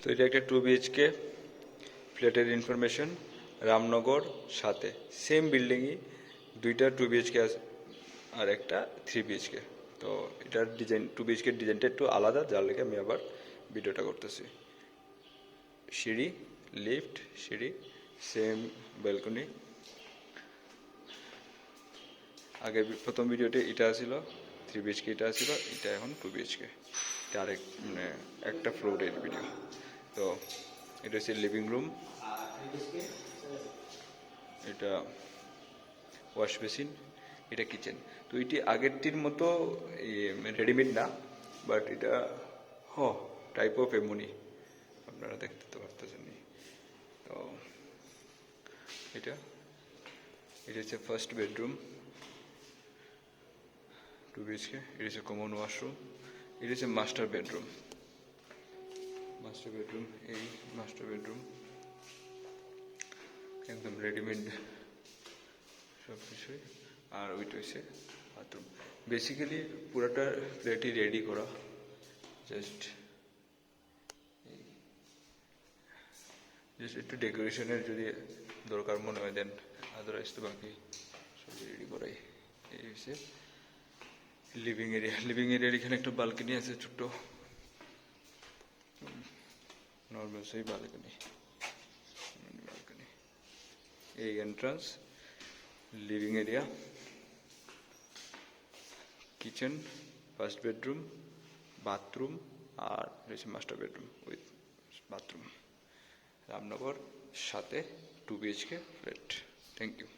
তো এটা একটা 2 BHK ফ্ল্যাটের ইনফরমেশন, রামনগর সাথে সেম বিল্ডিংই দুইটা 2 BHK আছে আর একটা 3 BHK। তো এটার ডিজাইন 2 BHK ডিজাইনটা একটু আলাদা, যার লেগে আমি আবার ভিডিওটা করতেছি। সিঁড়ি, লিফট, সিঁড়ি, সেম ব্যালকনি। আগে প্রথম ভিডিওতে এটা ছিল 3 BHK, এটা ছিল, এটা এখন 2 BHK। এটা আরেক মানে একটা ফ্লোরের ভিডিও। তো এটা হচ্ছে লিভিং রুম, এটা ওয়াশ বেসিন, এটা কিচেন। তো এটি আগেরটির মতো রেডিমেড না, বাট এটা টাইপ অফ এমনি আপনারা দেখতে তো পারতেছেন। তো এটা এটা হচ্ছে ফার্স্ট বেডরুম 2 BHK। এটা হচ্ছে কমন ওয়াশরুম। এটা হচ্ছে মাস্টার বেডরুম। এই মাস্টার বেডরুম একদম রেডিমেড সব কিছুই। আর ওইটা হচ্ছে বাথরুম। বেসিক্যালি পুরোটা ফ্ল্যাটই রেডি করা, জাস্ট একটু ডেকোরেশনের যদি দরকার মনে হয় দেন, আদারওয়াইজ তো বাকি সব রেডি করাই। এই হচ্ছে লিভিং এরিয়া। লিভিং এরিয়ার এখানে একটা বালকনি আছে, ছোট্ট নর্মাল সেই বালকনি। এই entrance, living area, kitchen, first bedroom, bathroom, আর রয়েছে master bedroom with bathroom. Ramnagar সাথে 2 BHK ফ্ল্যাট। Thank you.